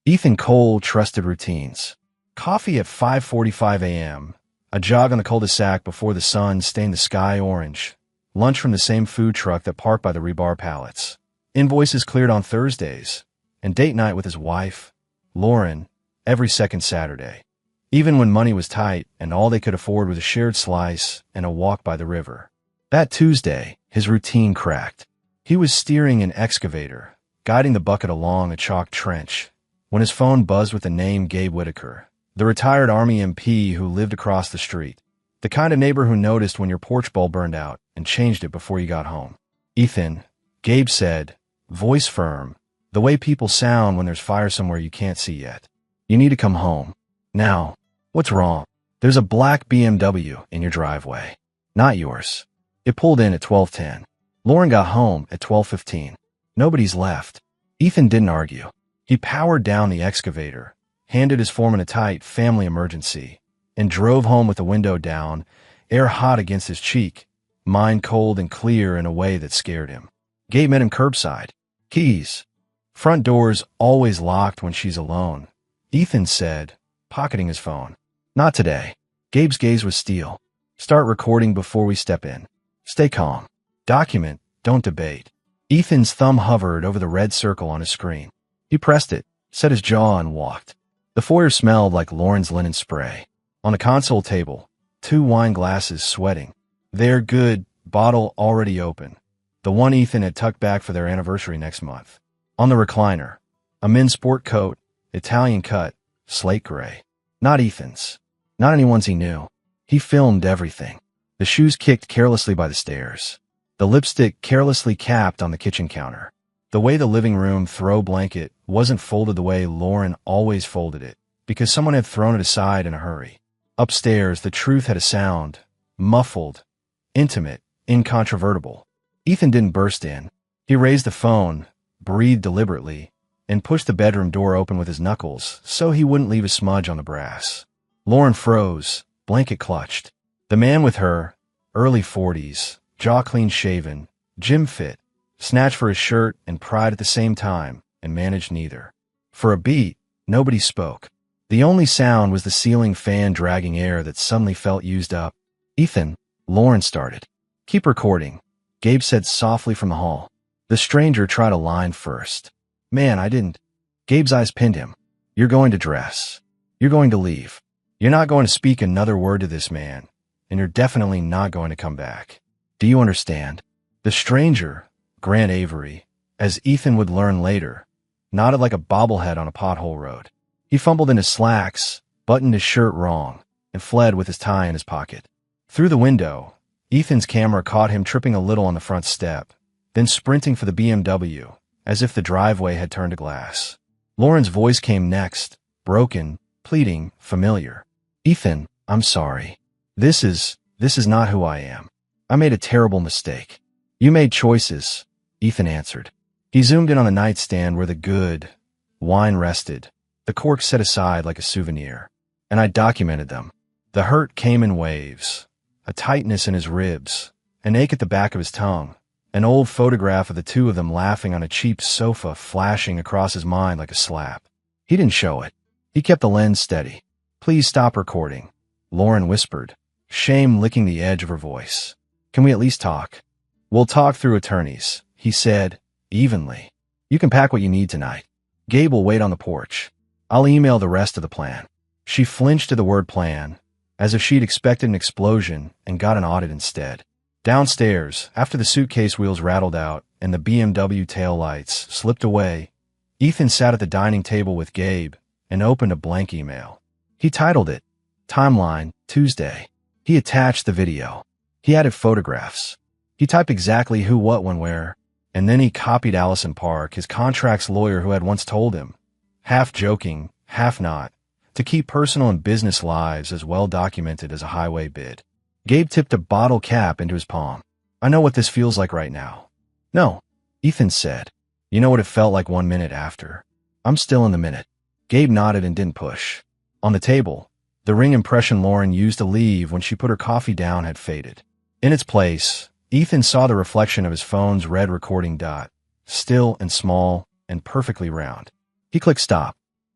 Ethan Cole trusted routines. Coffee at 5:45 a.m., a jog on the cul-de-sac before the sun stained the sky orange, lunch from the same food truck that parked by the rebar pallets, invoices cleared on Thursdays, and date night with his wife, Lauren, every second Saturday. Even when money was tight and all they could afford was a shared slice and a walk by the river. That Tuesday, his routine cracked. He was steering an excavator, guiding the bucket along a chalk trench, when his phone buzzed with the name Gabe Whitaker, the retired Army MP who lived across the street, the kind of neighbor who noticed when your porch bulb burned out and changed it before you got home. "Ethan," Gabe said, voice firm, the way people sound when there's fire somewhere you can't see yet. "You need to come home. Now." "What's wrong?" "There's a black BMW in your driveway. Not yours." It pulled in at 12:10. Lauren got home at 12:15. Nobody's left. Ethan didn't argue. He powered down the excavator, handed his foreman a tight family emergency, and drove home with the window down, air hot against his cheek, mind cold and clear in a way that scared him. Gabe met him curbside. "Keys." "Front door's always locked when she's alone," Ethan said, pocketing his phone. "Not today." Gabe's gaze was steel. "Start recording before we step in. Stay calm. Document, don't debate." Ethan's thumb hovered over the red circle on his screen. He pressed it, set his jaw, and walked. The foyer smelled like Lauren's linen spray. On the console table, 2 wine glasses sweating. Their good bottle already open. The one Ethan had tucked back for their anniversary next month. On the recliner, a men's sport coat, Italian cut, slate gray. Not Ethan's. Not anyone's he knew. He filmed everything. The shoes kicked carelessly by the stairs. The lipstick carelessly capped on the kitchen counter. The way the living room throw blanket wasn't folded the way Lauren always folded it, because someone had thrown it aside in a hurry. Upstairs, the truth had a sound, muffled, intimate, incontrovertible. Ethan didn't burst in. He raised the phone, breathed deliberately, and pushed the bedroom door open with his knuckles so he wouldn't leave a smudge on the brass. Lauren froze, blanket clutched. The man with her, early 40s, jaw clean shaven, gym fit, snatched for his shirt and pride at the same time, and managed neither. For a beat, nobody spoke. The only sound was the ceiling fan dragging air that suddenly felt used up. "Ethan," Lauren started. "Keep recording," Gabe said softly from the hall. The stranger tried a line first. "Man, I didn't." Gabe's eyes pinned him. "You're going to dress. You're going to leave. You're not going to speak another word to this man, and you're definitely not going to come back. Do you understand?" The stranger, Grant Avery, as Ethan would learn later, nodded like a bobblehead on a pothole road. He fumbled in his slacks, buttoned his shirt wrong, and fled with his tie in his pocket. Through the window, Ethan's camera caught him tripping a little on the front step, then sprinting for the BMW, as if the driveway had turned to glass. Lauren's voice came next, broken, pleading, familiar. "Ethan, I'm sorry. This is not who I am. I made a terrible mistake." "You made choices," Ethan answered. He zoomed in on the nightstand where the good wine rested, the cork set aside like a souvenir. "And I documented them." The hurt came in waves, a tightness in his ribs, an ache at the back of his tongue, an old photograph of the two of them laughing on a cheap sofa flashing across his mind like a slap. He didn't show it. He kept the lens steady. "Please stop recording," Lauren whispered, shame licking the edge of her voice. "Can we at least talk?" "We'll talk through attorneys," he said, evenly. "You can pack what you need tonight. Gabe will wait on the porch. I'll email the rest of the plan." She flinched to the word plan, as if she'd expected an explosion and got an audit instead. Downstairs, after the suitcase wheels rattled out and the BMW taillights slipped away, Ethan sat at the dining table with Gabe and opened a blank email. He titled it, Timeline, Tuesday. He attached the video. He added photographs. He typed exactly who, what, when, where, and then he copied Allison Park, his contracts lawyer who had once told him, half joking, half not, to keep personal and business lives as well documented as a highway bid. Gabe tipped a bottle cap into his palm. "I know what this feels like right now." "No," Ethan said. "You know what it felt like 1 minute after." "I'm still in the minute." Gabe nodded and didn't push. On the table, the ring impression Lauren used to leave when she put her coffee down had faded. In its place, Ethan saw the reflection of his phone's red recording dot, still and small and perfectly round. He clicked stop.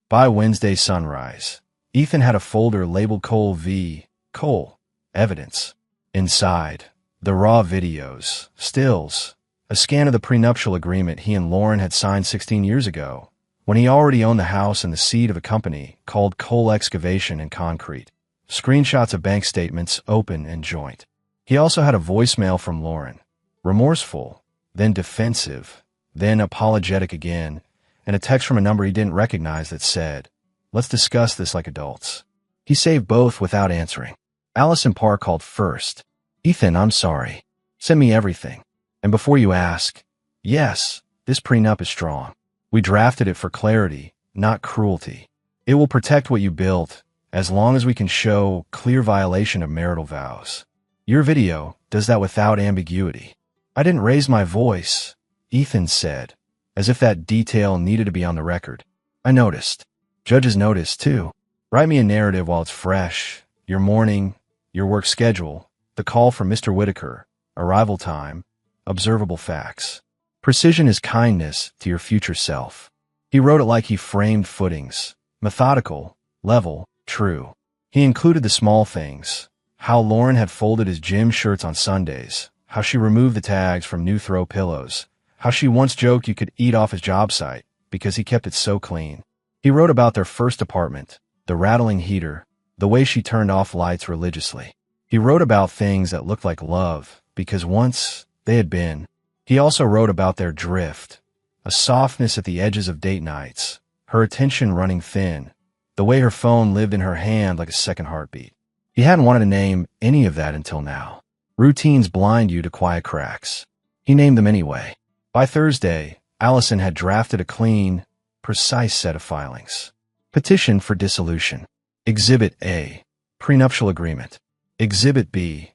By Wednesday sunrise, Ethan had a folder labeled Cole v. Cole, evidence. Inside, the raw videos, stills, a scan of the prenuptial agreement he and Lauren had signed 16 years ago, when he already owned the house and the seat of a company called Cole Excavation and Concrete. Screenshots of bank statements, open and joint. He also had a voicemail from Lauren, remorseful, then defensive, then apologetic again, and a text from a number he didn't recognize that said, "Let's discuss this like adults." He saved both without answering. Allison Parr called first. "Ethan, I'm sorry. Send me everything. And before you ask, yes, this prenup is strong. We drafted it for clarity, not cruelty. It will protect what you built, as long as we can show clear violation of marital vows. Your video does that without ambiguity." "I didn't raise my voice," Ethan said, as if that detail needed to be on the record. "I noticed. Judges notice, too. Write me a narrative while it's fresh. Your morning, your work schedule, the call from Mr. Whitaker, arrival time, observable facts. Precision is kindness to your future self." He wrote it like he framed footings. Methodical, level, true. He included the small things. How Lauren had folded his gym shirts on Sundays. How she removed the tags from new throw pillows. How she once joked you could eat off his job site because he kept it so clean. He wrote about their first apartment, the rattling heater, the way she turned off lights religiously. He wrote about things that looked like love because once they had been. He also wrote about their drift, a softness at the edges of date nights, her attention running thin, the way her phone lived in her hand like a second heartbeat. He hadn't wanted to name any of that until now. Routines blind you to quiet cracks. He named them anyway. By Thursday, Allison had drafted a clean, precise set of filings. Petition for dissolution. Exhibit A, prenuptial agreement. Exhibit B,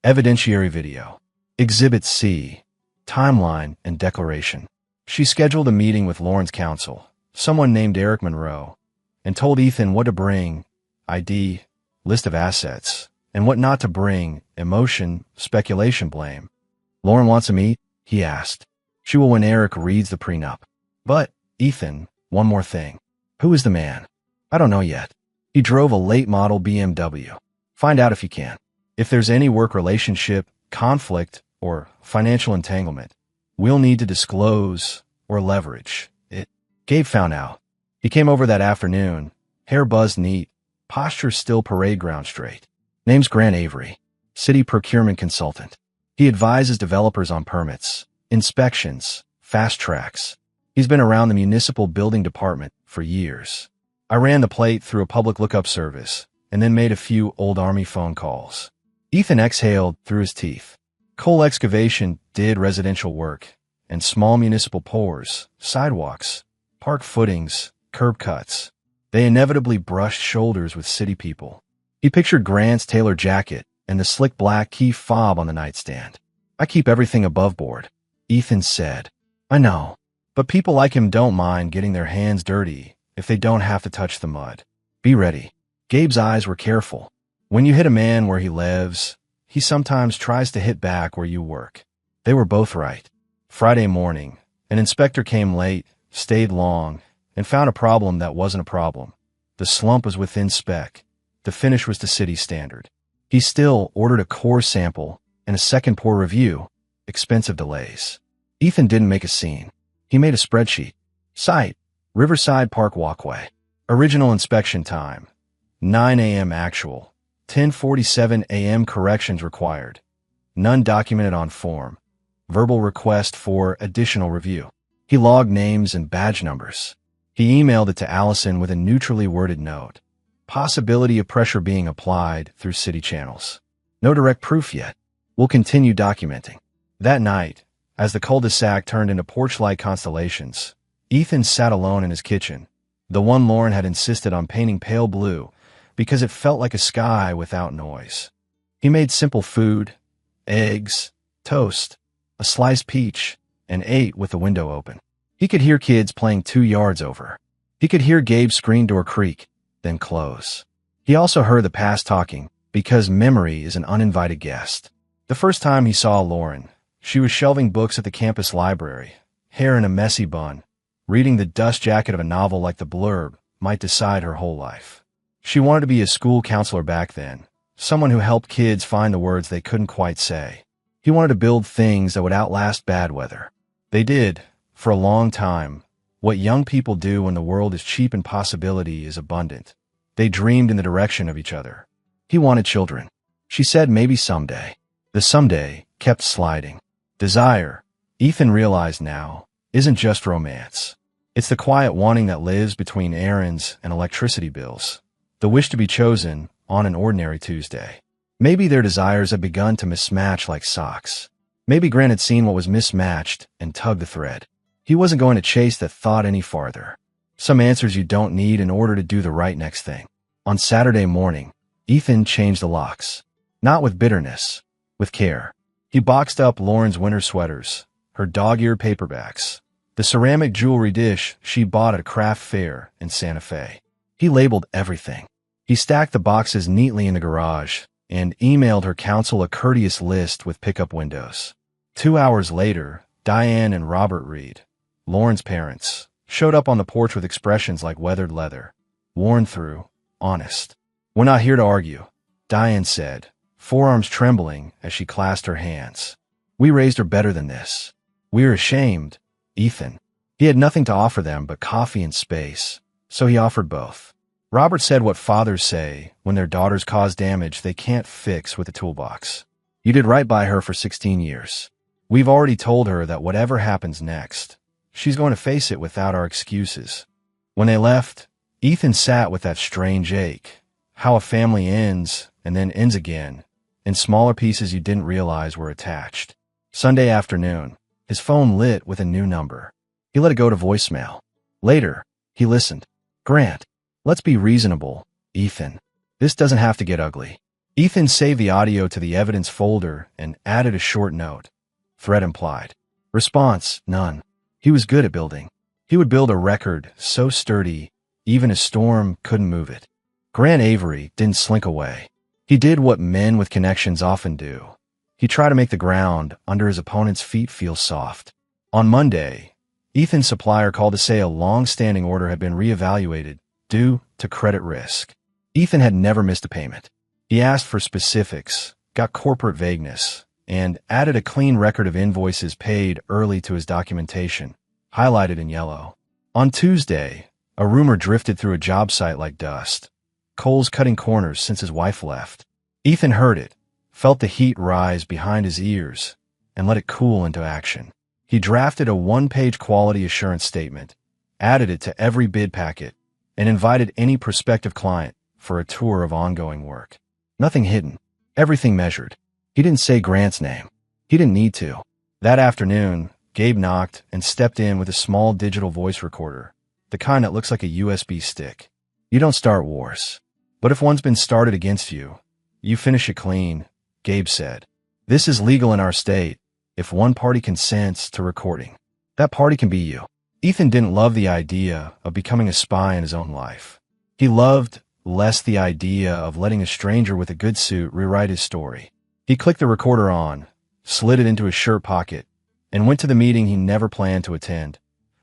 evidentiary video. Exhibit C, timeline and declaration. She scheduled a meeting with Lauren's counsel, someone named Eric Monroe, and told Ethan what to bring, ID, list of assets, and what not to bring, emotion, speculation, blame. "Lauren wants to meet?" he asked. "She will when Eric reads the prenup." "But, Ethan, one more thing. Who is the man?" "I don't know yet. He drove a late model BMW. Find out if you can. If there's any work relationship, conflict, or financial entanglement, we'll need to disclose or leverage it." Gabe found out. He came over that afternoon, hair buzzed neat, posture still parade ground straight. Name's Grant Avery, city procurement consultant. He advises developers on permits, inspections, fast tracks. He's been around the municipal building department for years. I ran the plate through a public lookup service and then made a few old Army phone calls. Ethan exhaled through his teeth. Cole Excavation did residential work and small municipal pours, sidewalks, park footings, curb cuts. They inevitably brushed shoulders with city people. He pictured Grant's tailored jacket and the slick black key fob on the nightstand. "I keep everything above board," Ethan said. "I know, but people like him don't mind getting their hands dirty if they don't have to touch the mud. Be ready." Gabe's eyes were careful. When you hit a man where he lives, he sometimes tries to hit back where you work. They were both right. Friday morning, an inspector came late, stayed long, and found a problem that wasn't a problem. The slump was within spec. The finish was to city standard. He still ordered a core sample and a second pour review. Expensive delays. Ethan didn't make a scene. He made a spreadsheet. Site, Riverside Park Walkway. Original inspection time, 9 a.m. actual. 10:47 a.m. corrections required. None documented on form. Verbal request for additional review. He logged names and badge numbers. He emailed it to Allison with a neutrally worded note. Possibility of pressure being applied through city channels. No direct proof yet. We'll continue documenting. That night, as the cul-de-sac turned into porch-like constellations, Ethan sat alone in his kitchen, the one Lauren had insisted on painting pale blue because it felt like a sky without noise. He made simple food, eggs, toast, a sliced peach, and ate with the window open. He could hear kids playing 2 yards over. He could hear Gabe's screen door creak, then close. He also heard the past talking, because memory is an uninvited guest. The first time he saw Lauren, she was shelving books at the campus library, hair in a messy bun, reading the dust jacket of a novel like the blurb might decide her whole life. She wanted to be a school counselor back then, someone who helped kids find the words they couldn't quite say. He wanted to build things that would outlast bad weather. They did, for a long time, what young people do when the world is cheap and possibility is abundant. They dreamed in the direction of each other. He wanted children. She said maybe someday. The someday kept sliding. Desire, Ethan realized now, isn't just romance. It's the quiet wanting that lives between errands and electricity bills. The wish to be chosen on an ordinary Tuesday. Maybe their desires had begun to mismatch like socks. Maybe Grant had seen what was mismatched and tugged the thread. He wasn't going to chase that thought any farther. Some answers you don't need in order to do the right next thing. On Saturday morning, Ethan changed the locks. Not with bitterness, with care. He boxed up Lauren's winter sweaters, her dog-eared paperbacks, the ceramic jewelry dish she bought at a craft fair in Santa Fe. He labeled everything. He stacked the boxes neatly in the garage and emailed her counsel a courteous list with pickup windows. 2 hours later, Diane and Robert Reed, Lauren's parents, showed up on the porch with expressions like weathered leather, worn through, honest. "We're not here to argue," Diane said, forearms trembling as she clasped her hands. "We raised her better than this. We're ashamed, Ethan." He had nothing to offer them but coffee and space, so he offered both. Robert said what fathers say when their daughters cause damage they can't fix with a toolbox. "You did right by her for 16 years. We've already told her that whatever happens next, she's going to face it without our excuses." When they left, Ethan sat with that strange ache, how a family ends and then ends again, in smaller pieces you didn't realize were attached. Sunday afternoon, his phone lit with a new number. He let it go to voicemail. Later, he listened. "Grant, let's be reasonable, Ethan. This doesn't have to get ugly." Ethan saved the audio to the evidence folder and added a short note. Threat implied. Response, none. He was good at building. He would build a record so sturdy, even a storm couldn't move it. Grant Avery didn't slink away. He did what men with connections often do. He tried to make the ground under his opponent's feet feel soft. On Monday, Ethan's supplier called to say a long-standing order had been reevaluated due to credit risk. Ethan had never missed a payment. He asked for specifics, got corporate vagueness, and added a clean record of invoices paid early to his documentation, highlighted in yellow. On Tuesday, a rumor drifted through a job site like dust. Cole's cutting corners since his wife left. Ethan heard it, felt the heat rise behind his ears, and let it cool into action. He drafted a one-page quality assurance statement, added it to every bid packet, and invited any prospective client for a tour of ongoing work. Nothing hidden, everything measured. He didn't say Grant's name. He didn't need to. That afternoon, Gabe knocked and stepped in with a small digital voice recorder, the kind that looks like a USB stick. You don't start wars. But if one's been started against you, you finish it clean, Gabe said. This is legal in our state. If one party consents to recording, that party can be you. Ethan didn't love the idea of becoming a spy in his own life. He loved less the idea of letting a stranger with a good suit rewrite his story. He clicked the recorder on, slid it into his shirt pocket, and went to the meeting he never planned to attend,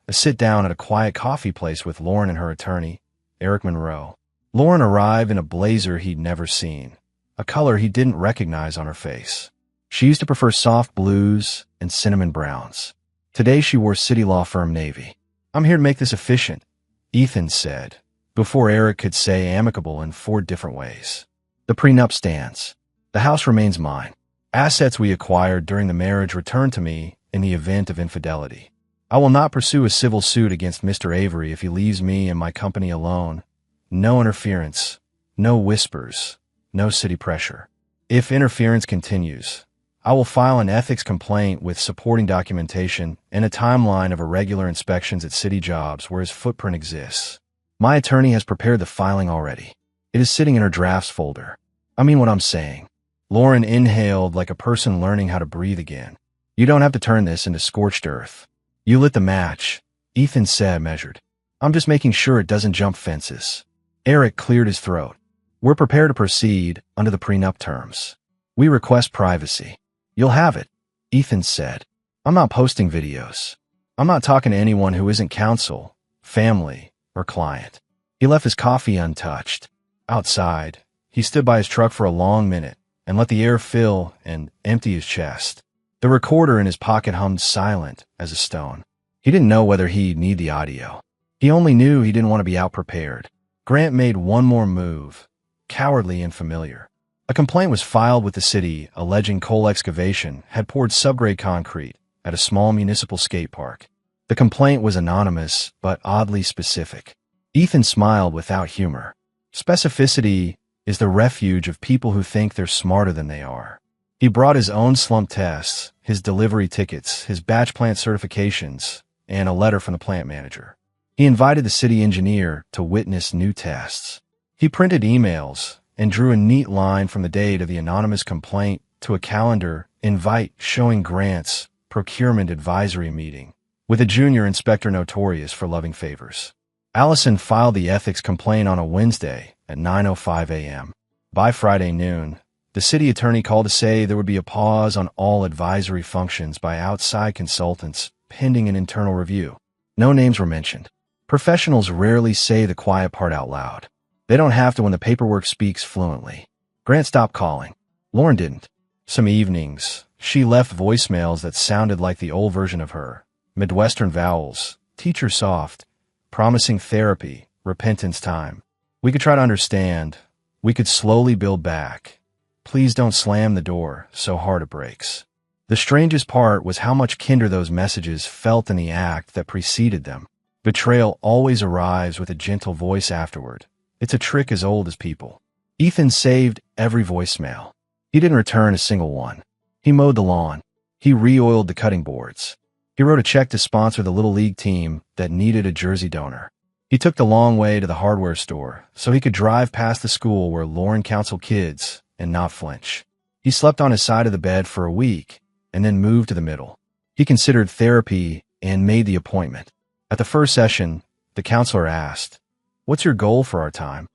a sit-down at a quiet coffee place with Lauren and her attorney, Eric Monroe. Lauren arrived in a blazer he'd never seen, a color he didn't recognize on her face. She used to prefer soft blues and cinnamon browns. Today she wore city law firm navy. "I'm here to make this efficient," Ethan said, before Eric could say amicable in 4 different ways. "The prenup stands. The house remains mine. Assets we acquired during the marriage return to me in the event of infidelity. I will not pursue a civil suit against Mr. Avery if he leaves me and my company alone. No interference, no whispers, no city pressure. If interference continues, I will file an ethics complaint with supporting documentation and a timeline of irregular inspections at city jobs where his footprint exists. My attorney has prepared the filing already. It is sitting in her drafts folder. I mean what I'm saying." Lauren inhaled like a person learning how to breathe again. "You don't have to turn this into scorched earth." "You lit the match," Ethan said, measured. "I'm just making sure it doesn't jump fences." Eric cleared his throat. "We're prepared to proceed under the prenup terms. We request privacy." "You'll have it," Ethan said. "I'm not posting videos. I'm not talking to anyone who isn't counsel, family, or client." He left his coffee untouched. Outside, he stood by his truck for a long minute and let the air fill and empty his chest. The recorder in his pocket hummed silent as a stone. He didn't know whether he'd need the audio. He only knew he didn't want to be outprepared. Grant made one more move, cowardly and familiar. A complaint was filed with the city alleging coal excavation had poured subgrade concrete at a small municipal skate park. The complaint was anonymous, but oddly specific. Ethan smiled without humor. Specificity is the refuge of people who think they're smarter than they are. He brought his own slump tests, his delivery tickets, his batch plant certifications, and a letter from the plant manager. He invited the city engineer to witness new tests. He printed emails and drew a neat line from the date of the anonymous complaint to a calendar invite showing Grant's procurement advisory meeting with a junior inspector notorious for loving favors. Allison filed the ethics complaint on a Wednesday at 9:05 a.m. By Friday noon, the city attorney called to say there would be a pause on all advisory functions by outside consultants pending an internal review. No names were mentioned. Professionals rarely say the quiet part out loud. They don't have to when the paperwork speaks fluently. Grant stopped calling. Lauren didn't. Some evenings, she left voicemails that sounded like the old version of her. Midwestern vowels, teacher soft, promising therapy, repentance time. We could try to understand. We could slowly build back. Please don't slam the door so hard it breaks. The strangest part was how much kinder those messages felt in the act that preceded them. Betrayal always arrives with a gentle voice afterward. It's a trick as old as people. Ethan saved every voicemail. He didn't return a single one. He mowed the lawn. He re-oiled the cutting boards. He wrote a check to sponsor the Little League team that needed a jersey donor. He took the long way to the hardware store so he could drive past the school where Lauren counseled kids and not flinch. He slept on his side of the bed for a week and then moved to the middle. He considered therapy and made the appointment. At the first session, the counselor asked, "What's your goal for our time?"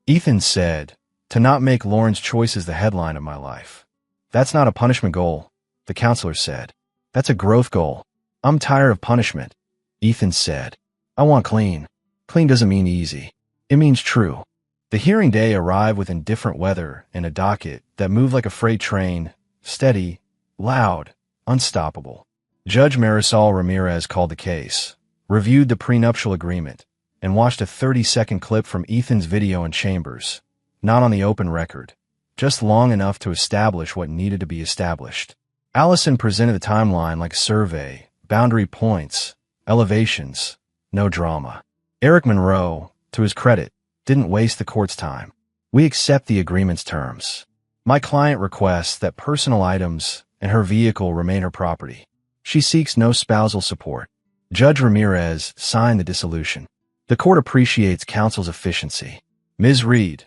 Ethan said, "To not make Lauren's choices the headline of my life." "That's not a punishment goal," the counselor said. "That's a growth goal." "I'm tired of punishment," Ethan said. "I want clean." Clean doesn't mean easy. It means true. The hearing day arrived with indifferent weather and a docket that moved like a freight train, steady, loud, unstoppable. Judge Marisol Ramirez called the case, reviewed the prenuptial agreement, and watched a 30-second clip from Ethan's video in chambers, not on the open record, just long enough to establish what needed to be established. Allison presented the timeline like a survey, boundary points, elevations, no drama. Eric Monroe, to his credit, didn't waste the court's time. "We accept the agreement's terms. My client requests that personal items and her vehicle remain her property. She seeks no spousal support." Judge Ramirez signed the dissolution. The court appreciates counsel's efficiency. "Ms. Reed,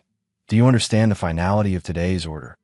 do you understand the finality of today's order?"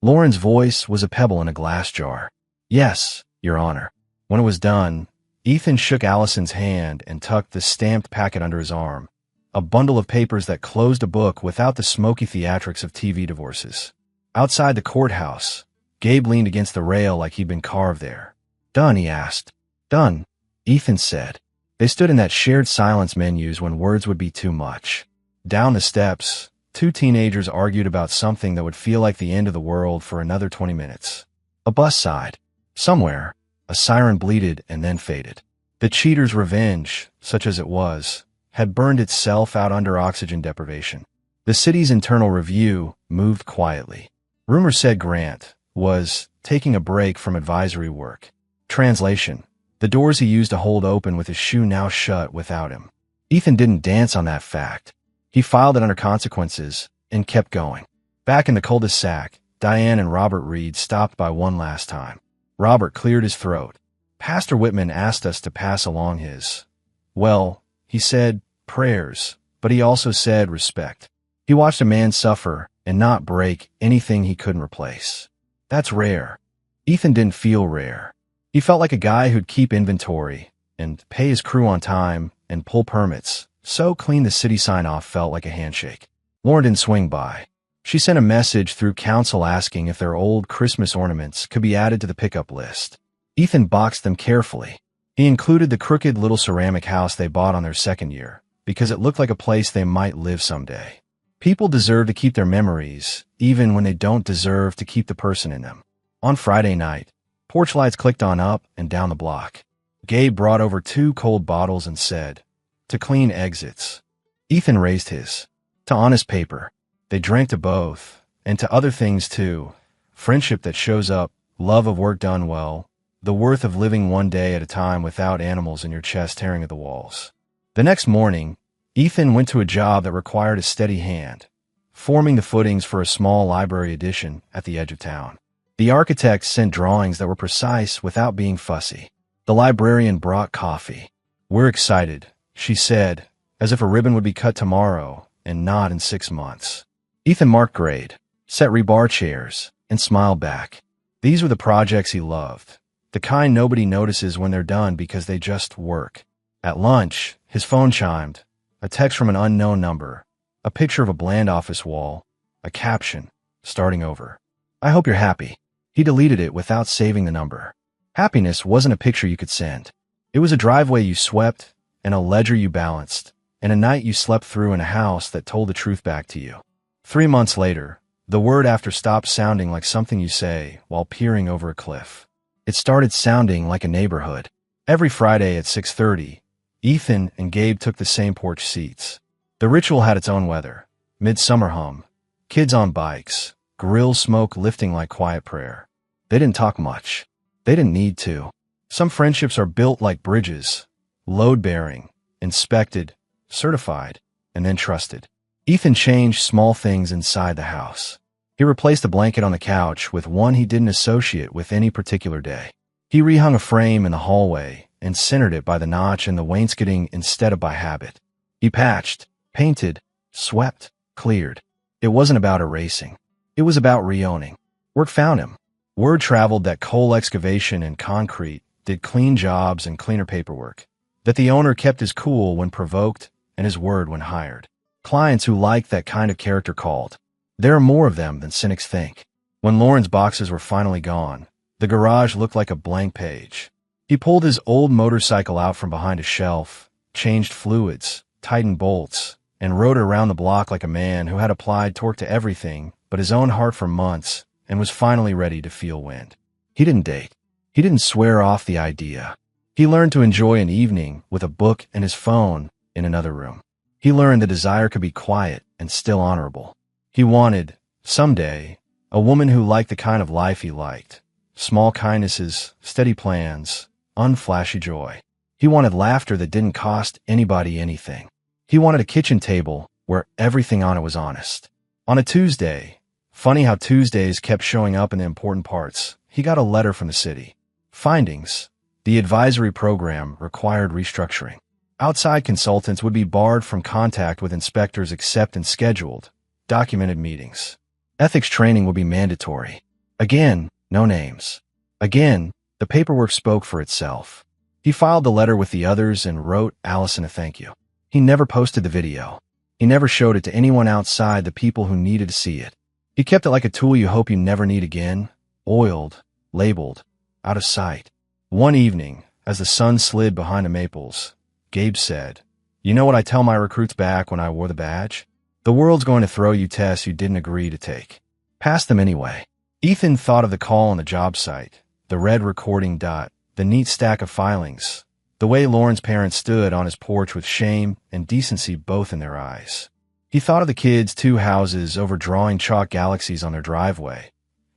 Lauren's voice was a pebble in a glass jar. "Yes, Your Honor." When it was done, Ethan shook Allison's hand and tucked the stamped packet under his arm, a bundle of papers that closed a book without the smoky theatrics of TV divorces. Outside the courthouse, Gabe leaned against the rail like he'd been carved there. "Done?" he asked. "Done," Ethan said. They stood in that shared silence menus when words would be too much. Down the steps, two teenagers argued about something that would feel like the end of the world for another 20 minutes. A bus sighed. Somewhere, a siren bleated and then faded. The cheater's revenge, such as it was, had burned itself out under oxygen deprivation. The city's internal review moved quietly. Rumor said Grant was taking a break from advisory work. Translation: the doors he used to hold open with his shoe now shut without him. Ethan didn't dance on that fact. He filed it under consequences and kept going. Back in the cul-de-sac, Diane and Robert Reed stopped by one last time. Robert cleared his throat. "Pastor Whitman asked us to pass along his, well, he said prayers, but he also said respect. He watched a man suffer and not break anything he couldn't replace. That's rare." Ethan didn't feel rare. He felt like a guy who'd keep inventory and pay his crew on time and pull permits. So clean the city sign-off felt like a handshake. Lauren didn't swing by. She sent a message through counsel asking if their old Christmas ornaments could be added to the pickup list. Ethan boxed them carefully. He included the crooked little ceramic house they bought on their second year, because it looked like a place they might live someday. People deserve to keep their memories, even when they don't deserve to keep the person in them. On Friday night, porch lights clicked on up and down the block. Gabe brought over 2 cold bottles and said, "To clean exits." Ethan raised his. "To honest paper." They drank to both, and to other things too. Friendship that shows up, love of work done well, the worth of living one day at a time without animals in your chest tearing at the walls. The next morning, Ethan went to a job that required a steady hand, forming the footings for a small library addition at the edge of town. The architect sent drawings that were precise without being fussy. The librarian brought coffee. "We're excited," she said, as if a ribbon would be cut tomorrow and not in 6 months. Ethan marked grade, set rebar chairs, and smiled back. These were the projects he loved, the kind nobody notices when they're done because they just work. At lunch, his phone chimed, a text from an unknown number, a picture of a bland office wall, a caption, starting over. "I hope you're happy." He deleted it without saving the number. Happiness wasn't a picture you could send. It was a driveway you swept, and a ledger you balanced, and a night you slept through in a house that told the truth back to you. 3 months later, the word after stopped sounding like something you say while peering over a cliff. It started sounding like a neighborhood. Every Friday at 6:30, Ethan and Gabe took the same porch seats. The ritual had its own weather. Midsummer hum, kids on bikes, grill smoke lifting like quiet prayer. They didn't talk much. They didn't need to. Some friendships are built like bridges, load-bearing, inspected, certified, and then trusted. Ethan changed small things inside the house. He replaced a blanket on the couch with one he didn't associate with any particular day. He rehung a frame in the hallway and centered it by the notch in the wainscoting instead of by habit. He patched, painted, swept, cleared. It wasn't about erasing. It was about re-owning. Work found him. Word traveled that coal excavation and concrete did clean jobs and cleaner paperwork, that the owner kept his cool when provoked and his word when hired. Clients who liked that kind of character called. There are more of them than cynics think. When Lauren's boxes were finally gone, the garage looked like a blank page. He pulled his old motorcycle out from behind a shelf, changed fluids, tightened bolts, and rode around the block like a man who had applied torque to everything but his own heart for months and was finally ready to feel wind. He didn't date. He didn't swear off the idea. He learned to enjoy an evening with a book and his phone in another room. He learned the desire could be quiet and still honorable. He wanted, someday, a woman who liked the kind of life he liked. Small kindnesses, steady plans, unflashy joy. He wanted laughter that didn't cost anybody anything. He wanted a kitchen table where everything on it was honest. On a Tuesday, funny how Tuesdays kept showing up in the important parts, he got a letter from the city. Findings: the advisory program required restructuring. Outside consultants would be barred from contact with inspectors except in scheduled, documented meetings. Ethics training would be mandatory. Again, no names. Again, the paperwork spoke for itself. He filed the letter with the others and wrote Allison a thank you. He never posted the video. He never showed it to anyone outside the people who needed to see it. He kept it like a tool you hope you never need again, oiled, labeled, out of sight. One evening, as the sun slid behind the maples, Gabe said, "You know what I tell my recruits back when I wore the badge? The world's going to throw you tests you didn't agree to take. Pass them anyway." Ethan thought of the call on the job site, the red recording dot, the neat stack of filings, the way Lauren's parents stood on his porch with shame and decency both in their eyes. He thought of the kids' 2 houses over drawing chalk galaxies on their driveway,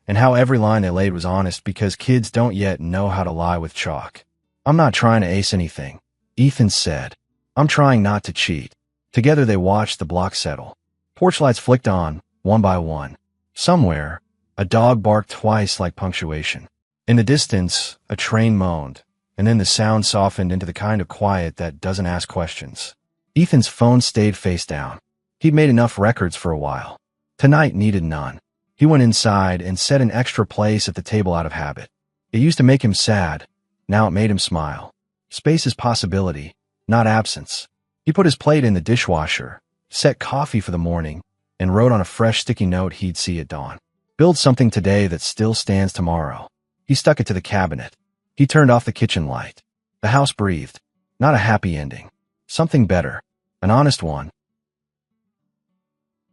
and how every line they laid was honest because kids don't yet know how to lie with chalk. "I'm not trying to ace anything," Ethan said. "I'm trying not to cheat." Together they watched the block settle. Porch lights flicked on, one by one. Somewhere, a dog barked twice like punctuation. In the distance, a train moaned, and then the sound softened into the kind of quiet that doesn't ask questions. Ethan's phone stayed face down. He'd made enough records for a while. Tonight needed none. He went inside and set an extra place at the table out of habit. It used to make him sad. Now it made him smile. Space is possibility, not absence. He put his plate in the dishwasher, set coffee for the morning, and wrote on a fresh sticky note he'd see at dawn. Build something today that still stands tomorrow. He stuck it to the cabinet. He turned off the kitchen light. The house breathed. Not a happy ending. Something better. An honest one.